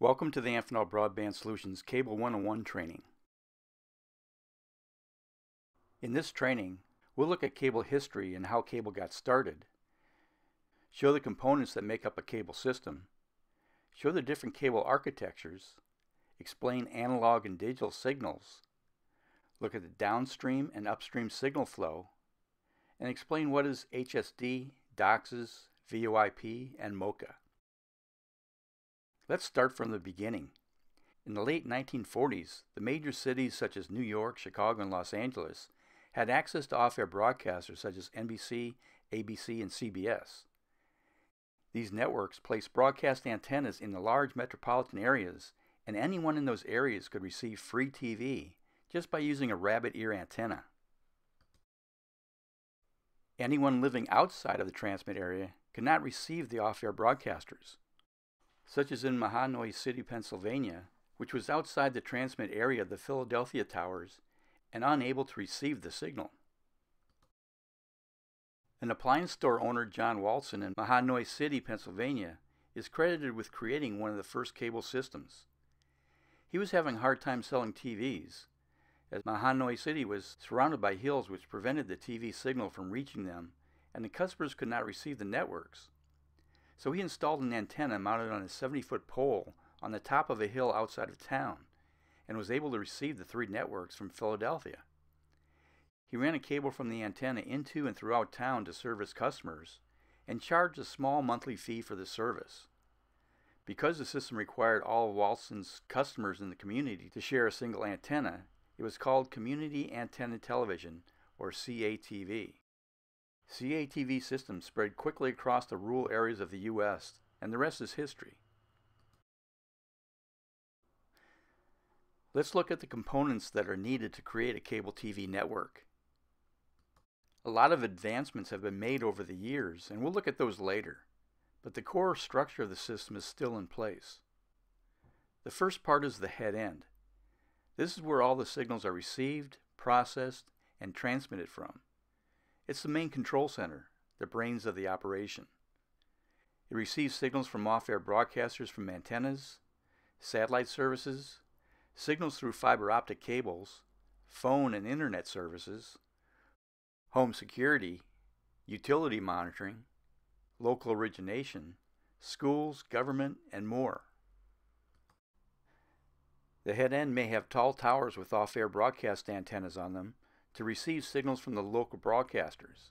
Welcome to the Amphenol Broadband Solutions Cable 101 training. In this training, we'll look at cable history and how cable got started, show the components that make up a cable system, show the different cable architectures, explain analog and digital signals, look at the downstream and upstream signal flow, and explain what is HFC, DOCSIS, VoIP, and MoCA. Let's start from the beginning. In the late 1940s, the major cities such as New York, Chicago, and Los Angeles had access to off-air broadcasters such as NBC, ABC, and CBS. These networks placed broadcast antennas in the large metropolitan areas, and anyone in those areas could receive free TV just by using a rabbit ear antenna. Anyone living outside of the transmit area could not receive the off-air broadcasters, such as in Mahanoy City, Pennsylvania, which was outside the transmit area of the Philadelphia towers and unable to receive the signal. An appliance store owner, John Walson, in Mahanoy City, Pennsylvania, is credited with creating one of the first cable systems. He was having a hard time selling TVs, as Mahanoy City was surrounded by hills which prevented the TV signal from reaching them, and the customers could not receive the networks. So he installed an antenna mounted on a 70-foot pole on the top of a hill outside of town, and was able to receive the three networks from Philadelphia. He ran a cable from the antenna into and throughout town to service customers, and charged a small monthly fee for the service. Because the system required all of Walson's customers in the community to share a single antenna, it was called Community Antenna Television, or CATV. CATV systems spread quickly across the rural areas of the U.S., and the rest is history. Let's look at the components that are needed to create a cable TV network. A lot of advancements have been made over the years, and we'll look at those later, but the core structure of the system is still in place. The first part is the head end. This is where all the signals are received, processed, and transmitted from. It's the main control center, the brains of the operation. It receives signals from off-air broadcasters from antennas, satellite services, signals through fiber optic cables, phone and internet services, home security, utility monitoring, local origination, schools, government, and more. The head end may have tall towers with off-air broadcast antennas on them to receive signals from the local broadcasters.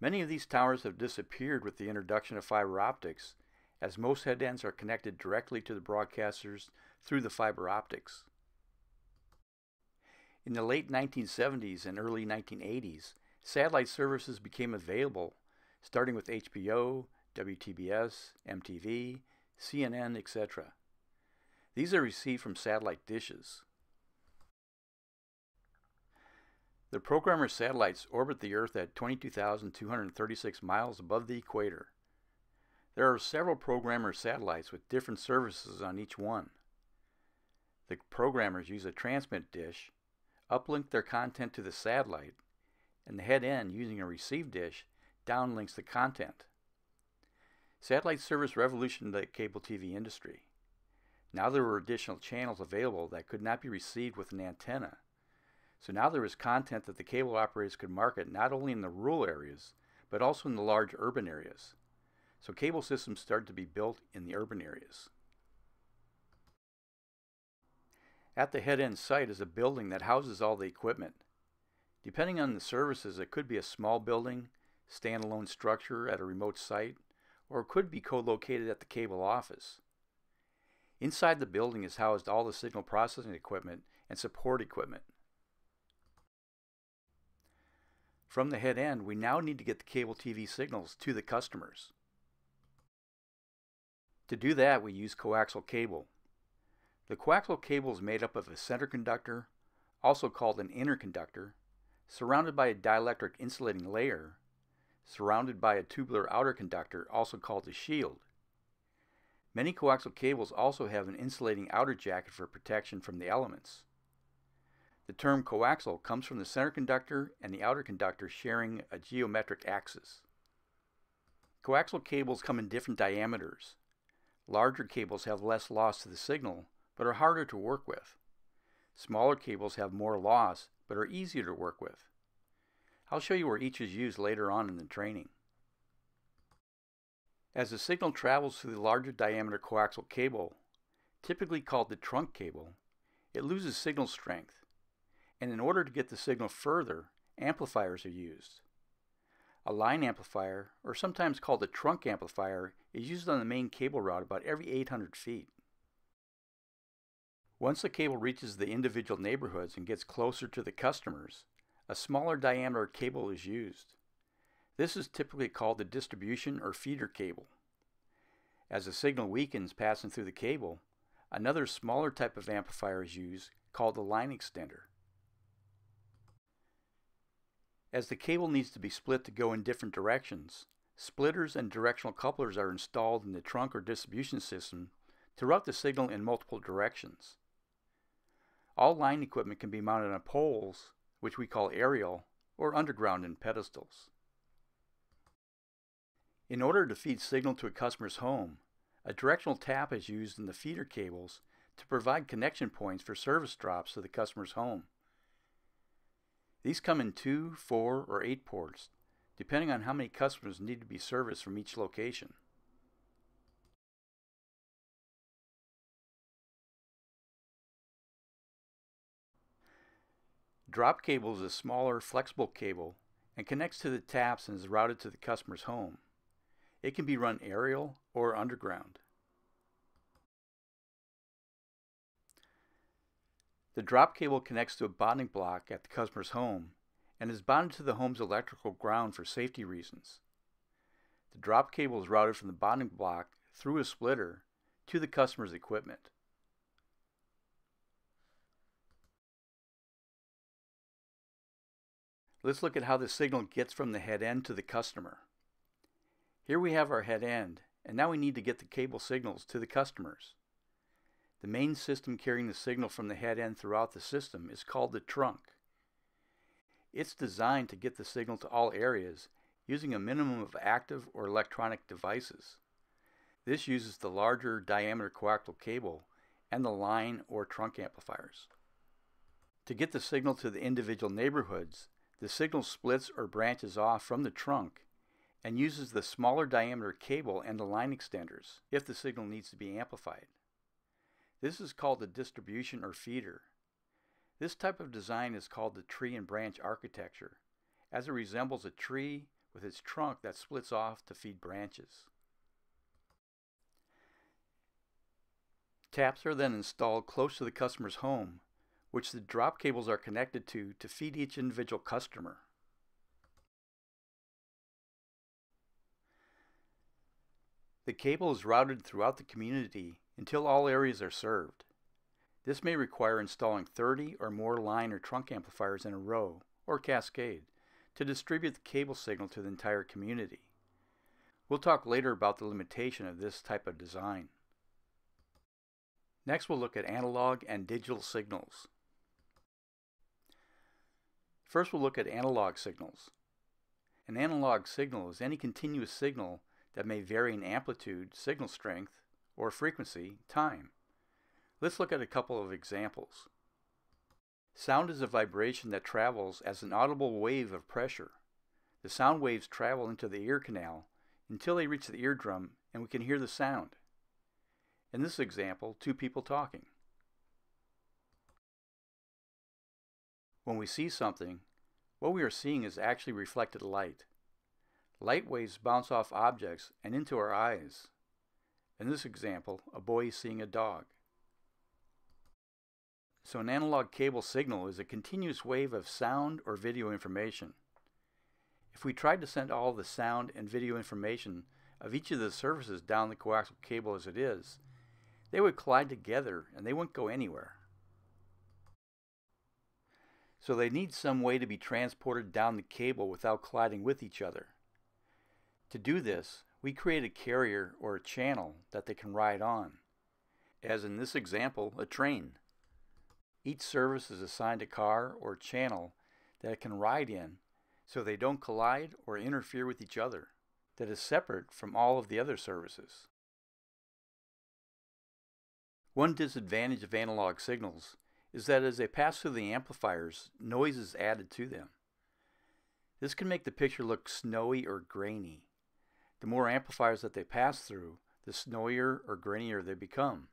Many of these towers have disappeared with the introduction of fiber optics, as most head ends are connected directly to the broadcasters through the fiber optics. In the late 1970s and early 1980s, satellite services became available, starting with HBO, WTBS, MTV, CNN, etc. These are received from satellite dishes. The programmer satellites orbit the Earth at 22,236 miles above the equator. There are several programmer satellites with different services on each one. The programmers use a transmit dish, uplink their content to the satellite, and the head end, using a receive dish, downlinks the content. Satellite service revolutionized the cable TV industry. Now there were additional channels available that could not be received with an antenna. So now there is content that the cable operators could market not only in the rural areas, but also in the large urban areas. So cable systems started to be built in the urban areas. At the head end site is a building that houses all the equipment. Depending on the services, it could be a small building, standalone structure at a remote site, or it could be co-located at the cable office. Inside the building is housed all the signal processing equipment and support equipment. From the head end, we now need to get the cable TV signals to the customers. To do that, we use coaxial cable. The coaxial cable is made up of a center conductor, also called an inner conductor, surrounded by a dielectric insulating layer, surrounded by a tubular outer conductor, also called a shield. Many coaxial cables also have an insulating outer jacket for protection from the elements. The term coaxial comes from the center conductor and the outer conductor sharing a geometric axis. Coaxial cables come in different diameters. Larger cables have less loss to the signal, but are harder to work with. Smaller cables have more loss, but are easier to work with. I'll show you where each is used later on in the training. As the signal travels through the larger diameter coaxial cable, typically called the trunk cable, it loses signal strength, and in order to get the signal further, amplifiers are used. A line amplifier, or sometimes called a trunk amplifier, is used on the main cable route about every 800 feet. Once the cable reaches the individual neighborhoods and gets closer to the customers, a smaller diameter cable is used. This is typically called the distribution or feeder cable. As the signal weakens passing through the cable, another smaller type of amplifier is used called the line extender. As the cable needs to be split to go in different directions, splitters and directional couplers are installed in the trunk or distribution system to route the signal in multiple directions. All line equipment can be mounted on poles, which we call aerial, or underground in pedestals. In order to feed signal to a customer's home, a directional tap is used in the feeder cables to provide connection points for service drops to the customer's home. These come in 2, 4, or 8 ports, depending on how many customers need to be serviced from each location. Drop cable is a smaller, flexible cable and connects to the taps and is routed to the customer's home. It can be run aerial or underground. The drop cable connects to a bonding block at the customer's home and is bonded to the home's electrical ground for safety reasons. The drop cable is routed from the bonding block through a splitter to the customer's equipment. Let's look at how the signal gets from the head end to the customer. Here we have our head end, and now we need to get the cable signals to the customers. The main system carrying the signal from the head end throughout the system is called the trunk. It's designed to get the signal to all areas using a minimum of active or electronic devices. This uses the larger diameter coaxial cable and the line or trunk amplifiers. To get the signal to the individual neighborhoods, the signal splits or branches off from the trunk and uses the smaller diameter cable and the line extenders if the signal needs to be amplified. This is called the distribution or feeder. This type of design is called the tree and branch architecture, as it resembles a tree with its trunk that splits off to feed branches. Taps are then installed close to the customer's home, which the drop cables are connected to feed each individual customer. The cable is routed throughout the community until all areas are served. This may require installing 30 or more line or trunk amplifiers in a row, or cascade, to distribute the cable signal to the entire community. We'll talk later about the limitation of this type of design. Next, we'll look at analog and digital signals. First, we'll look at analog signals. An analog signal is any continuous signal that may vary in amplitude, signal strength, or frequency, time. Let's look at a couple of examples. Sound is a vibration that travels as an audible wave of pressure. The sound waves travel into the ear canal until they reach the eardrum and we can hear the sound. In this example, 2 people talking. When we see something, what we are seeing is actually reflected light. Light waves bounce off objects and into our eyes. In this example, a boy is seeing a dog. So an analog cable signal is a continuous wave of sound or video information. If we tried to send all the sound and video information of each of the surfaces down the coaxial cable as it is, they would collide together and they wouldn't go anywhere. So they need some way to be transported down the cable without colliding with each other. To do this, we create a carrier or a channel that they can ride on, as in this example, a train. Each service is assigned a car or channel that it can ride in so they don't collide or interfere with each other, that is separate from all of the other services. One disadvantage of analog signals is that as they pass through the amplifiers, noise is added to them. This can make the picture look snowy or grainy. The more amplifiers that they pass through, the snowier or grainier they become.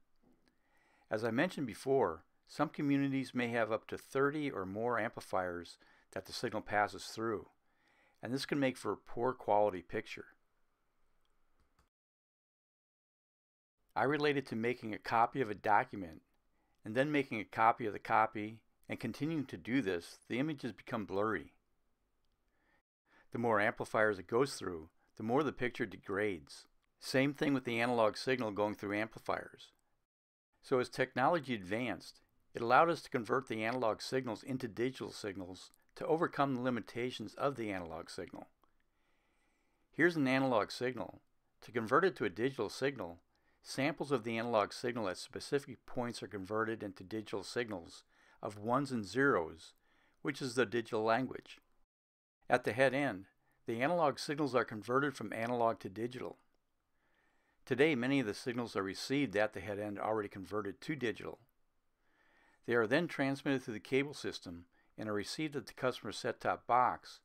As I mentioned before, some communities may have up to 30 or more amplifiers that the signal passes through, and this can make for a poor quality picture. I relate it to making a copy of a document and then making a copy of the copy, and continuing to do this, the images become blurry. The more amplifiers it goes through, the more the picture degrades. Same thing with the analog signal going through amplifiers. So as technology advanced, it allowed us to convert the analog signals into digital signals to overcome the limitations of the analog signal. Here's an analog signal. To convert it to a digital signal, samples of the analog signal at specific points are converted into digital signals of ones and zeros, which is the digital language. At the head end, the analog signals are converted from analog to digital. Today, many of the signals are received at the head end already converted to digital. They are then transmitted through the cable system and are received at the customer's set-top box,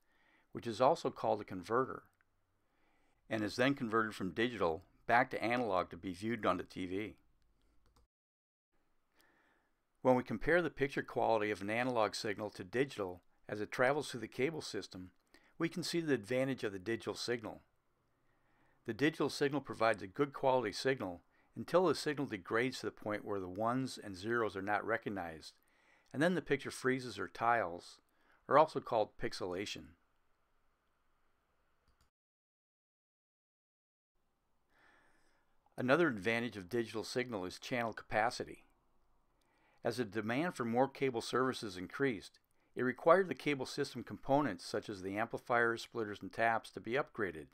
which is also called a converter, and is then converted from digital back to analog to be viewed on the TV. When we compare the picture quality of an analog signal to digital as it travels through the cable system, we can see the advantage of the digital signal. The digital signal provides a good quality signal until the signal degrades to the point where the ones and zeros are not recognized, and then the picture freezes or tiles, or also called pixelation. Another advantage of digital signal is channel capacity. As the demand for more cable services increased, it required the cable system components such as the amplifiers, splitters, and taps to be upgraded.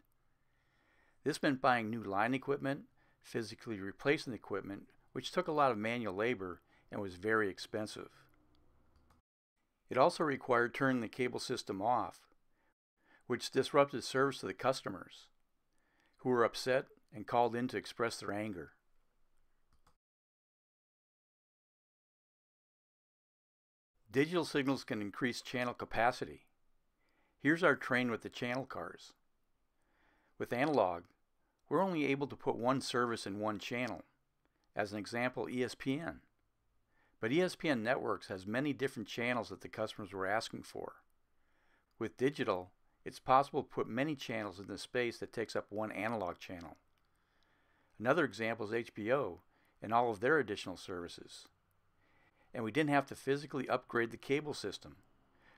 This meant buying new line equipment, physically replacing the equipment, which took a lot of manual labor and was very expensive. It also required turning the cable system off, which disrupted service to the customers, who were upset and called in to express their anger. Digital signals can increase channel capacity. Here's our train with the channel cars. With analog, we're only able to put one service in one channel. As an example, ESPN. But ESPN Networks has many different channels that the customers were asking for. With digital, it's possible to put many channels in the space that takes up one analog channel. Another example is HBO and all of their additional services. And we didn't have to physically upgrade the cable system.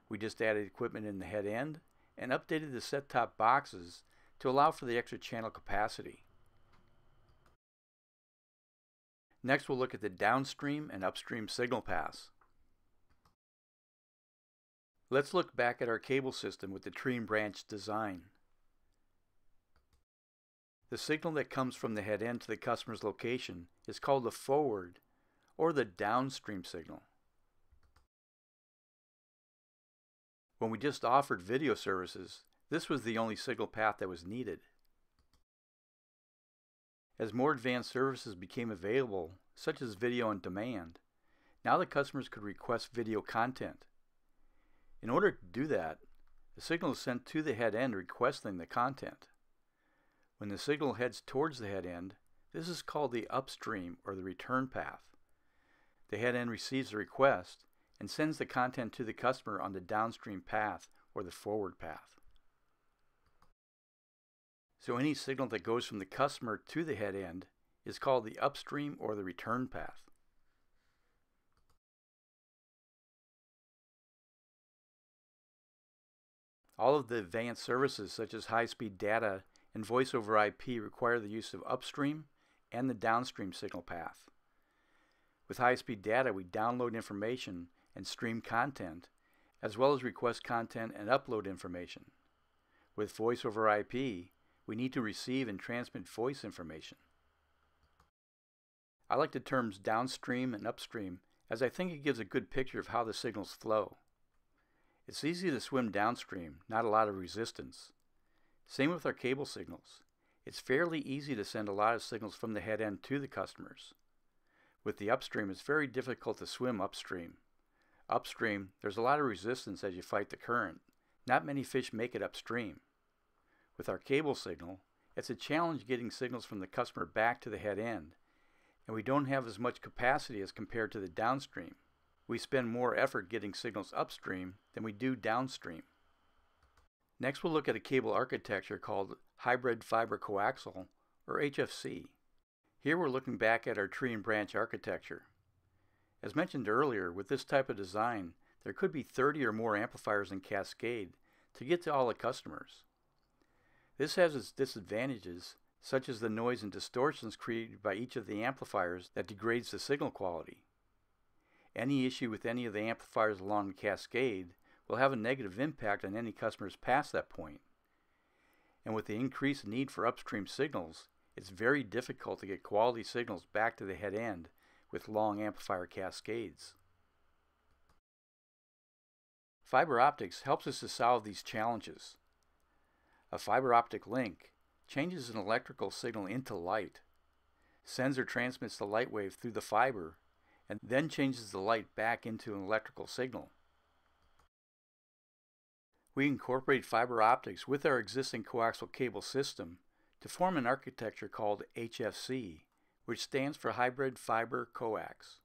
We just added equipment in the head end and updated the set-top boxes to allow for the extra channel capacity. Next, we'll look at the downstream and upstream signal paths. Let's look back at our cable system with the tree and branch design. The signal that comes from the head end to the customer's location is called the forward or the downstream signal. When we just offered video services, this was the only signal path that was needed. As more advanced services became available, such as video on demand, now the customers could request video content. In order to do that, the signal is sent to the head end requesting the content. When the signal heads towards the head end, this is called the upstream or the return path. The head end receives the request and sends the content to the customer on the downstream path or the forward path. So any signal that goes from the customer to the head end is called the upstream or the return path. All of the advanced services such as high-speed data and voice over IP require the use of upstream and the downstream signal path. With high-speed data, we download information and stream content, as well as request content and upload information. With voice over IP, we need to receive and transmit voice information. I like the terms downstream and upstream as I think it gives a good picture of how the signals flow. It's easy to swim downstream, not a lot of resistance. Same with our cable signals. It's fairly easy to send a lot of signals from the head end to the customers. With the upstream, it's very difficult to swim upstream. Upstream, there's a lot of resistance as you fight the current. Not many fish make it upstream. With our cable signal, it's a challenge getting signals from the customer back to the head end, and we don't have as much capacity as compared to the downstream. We spend more effort getting signals upstream than we do downstream. Next, we'll look at a cable architecture called hybrid fiber coaxial, or HFC. Here we're looking back at our tree and branch architecture. As mentioned earlier, with this type of design, there could be 30 or more amplifiers in cascade to get to all the customers. This has its disadvantages, such as the noise and distortions created by each of the amplifiers that degrades the signal quality. Any issue with any of the amplifiers along the cascade will have a negative impact on any customers past that point. And with the increased need for upstream signals, it's very difficult to get quality signals back to the head end with long amplifier cascades. Fiber optics helps us to solve these challenges. A fiber optic link changes an electrical signal into light, sends or transmits the light wave through the fiber, and then changes the light back into an electrical signal. We incorporate fiber optics with our existing coaxial cable system to form an architecture called HFC, which stands for Hybrid Fiber-Coax.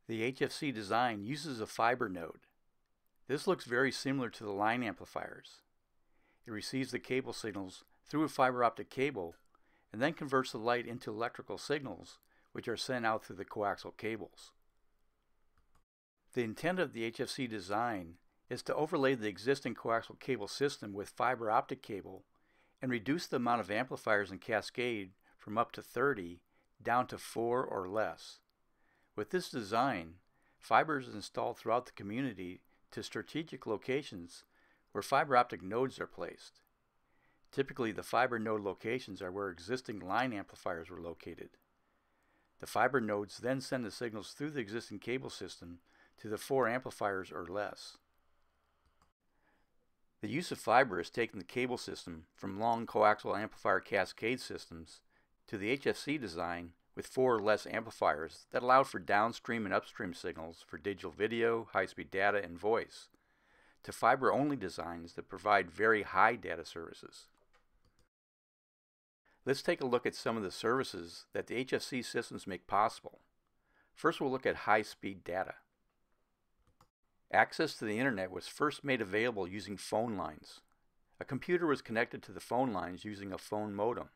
The HFC design uses a fiber node. This looks very similar to the line amplifiers. It receives the cable signals through a fiber optic cable and then converts the light into electrical signals, which are sent out through the coaxial cables. The intent of the HFC design is to overlay the existing coaxial cable system with fiber optic cable and reduce the amount of amplifiers in cascade from up to 30 down to 4 or less. With this design, fiber is installed throughout the community to strategic locations where fiber optic nodes are placed. Typically, the fiber node locations are where existing line amplifiers were located. The fiber nodes then send the signals through the existing cable system to the 4 amplifiers or less. The use of fiber has taken the cable system from long coaxial amplifier cascade systems to the HFC design with 4 or less amplifiers that allowed for downstream and upstream signals for digital video, high-speed data, and voice, to fiber-only designs that provide very high data services. Let's take a look at some of the services that the HFC systems make possible. First, we'll look at high-speed data. Access to the internet was first made available using phone lines. A computer was connected to the phone lines using a phone modem.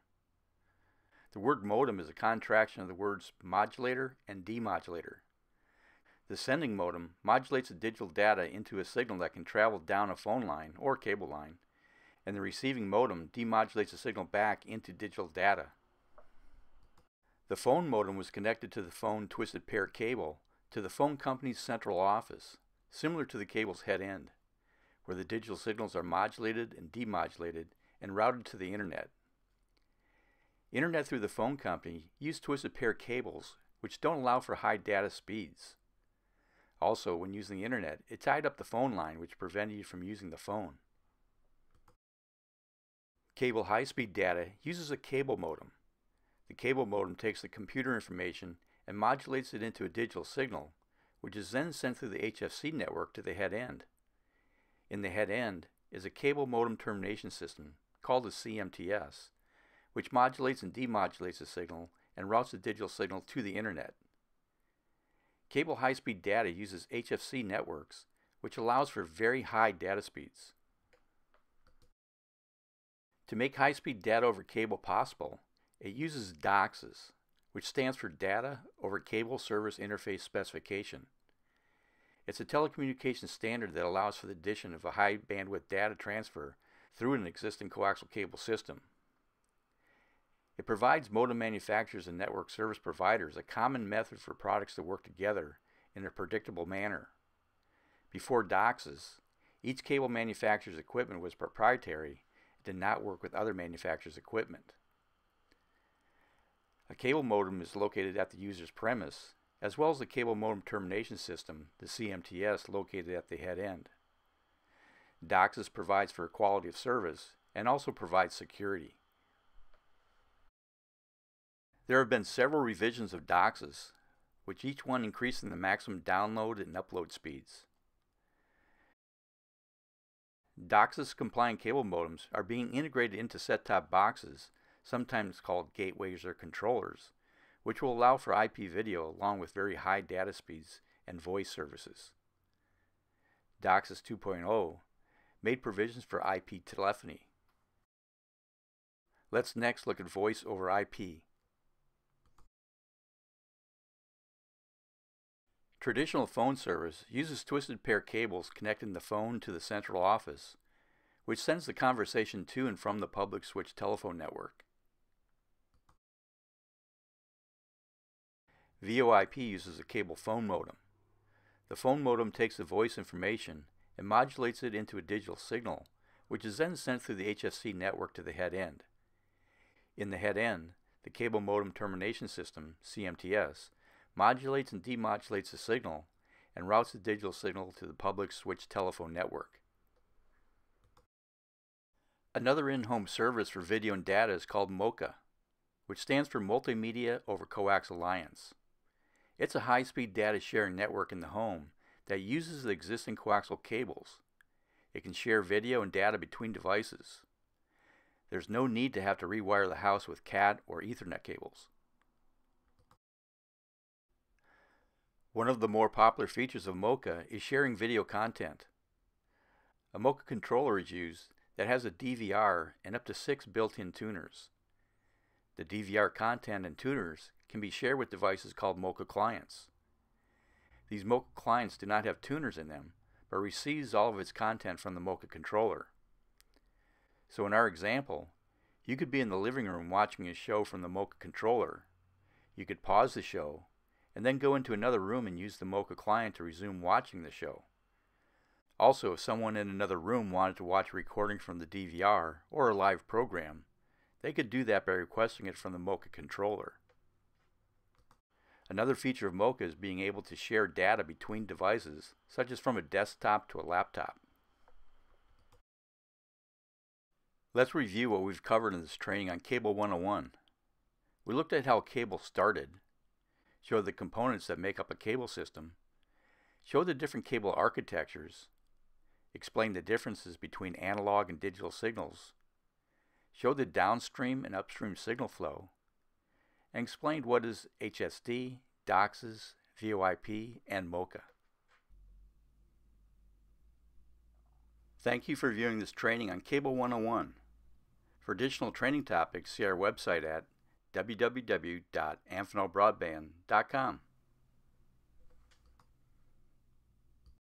The word modem is a contraction of the words modulator and demodulator. The sending modem modulates the digital data into a signal that can travel down a phone line or cable line, and the receiving modem demodulates the signal back into digital data. The phone modem was connected to the phone twisted pair cable to the phone company's central office, similar to the cable's head end, where the digital signals are modulated and demodulated and routed to the internet. Internet through the phone company used twisted pair cables, which don't allow for high data speeds. Also, when using the internet, it tied up the phone line, which prevented you from using the phone. Cable high-speed data uses a cable modem. The cable modem takes the computer information and modulates it into a digital signal, which is then sent through the HFC network to the head end. In the head end is a cable modem termination system, called a CMTS, which modulates and demodulates the signal and routes the digital signal to the internet. Cable high-speed data uses HFC networks, which allows for very high data speeds. To make high-speed data over cable possible, it uses DOCSIS, which stands for Data over Cable Service Interface Specification. It's a telecommunications standard that allows for the addition of a high bandwidth data transfer through an existing coaxial cable system. It provides modem manufacturers and network service providers a common method for products to work together in a predictable manner. Before DOCSIS, each cable manufacturer's equipment was proprietary and did not work with other manufacturers' equipment. A cable modem is located at the user's premise, as well as the cable modem termination system, the CMTS, located at the head end. DOCSIS provides for quality of service and also provides security. There have been several revisions of DOCSIS, with each one increasing the maximum download and upload speeds. DOCSIS-compliant cable modems are being integrated into set-top boxes, sometimes called gateways or controllers, which will allow for IP video along with very high data speeds and voice services. DOCSIS 2.0 made provisions for IP telephony. Let's next look at voice over IP. Traditional phone service uses twisted pair cables connecting the phone to the central office, which sends the conversation to and from the public switch telephone network. VoIP uses a cable phone modem. The phone modem takes the voice information and modulates it into a digital signal, which is then sent through the HFC network to the head end. In the head end, the cable modem termination system, CMTS, modulates and demodulates the signal and routes the digital signal to the public switch telephone network. Another in-home service for video and data is called MoCA, which stands for Multimedia over Coax Alliance. It's a high-speed data sharing network in the home that uses the existing coaxial cables. It can share video and data between devices. There's no need to have to rewire the house with CAT or Ethernet cables. One of the more popular features of MoCA is sharing video content. A MoCA controller is used that has a DVR and up to 6 built-in tuners. The DVR content and tuners can be shared with devices called MoCA clients. These MoCA clients do not have tuners in them, but receives all of its content from the MoCA controller. So in our example, you could be in the living room watching a show from the MoCA controller. You could pause the show and then go into another room and use the MoCA client to resume watching the show. Also, if someone in another room wanted to watch a recording from the DVR or a live program, they could do that by requesting it from the MoCA controller. Another feature of MoCA is being able to share data between devices, such as from a desktop to a laptop. Let's review what we've covered in this training on Cable 101. We looked at how cable started, showed the components that make up a cable system, showed the different cable architectures, explained the differences between analog and digital signals, showed the downstream and upstream signal flow, and explained what is HSD, DOCSIS, VoIP, and MoCA. Thank you for viewing this training on Cable 101. For additional training topics, see our website at www.amphenolbroadband.com.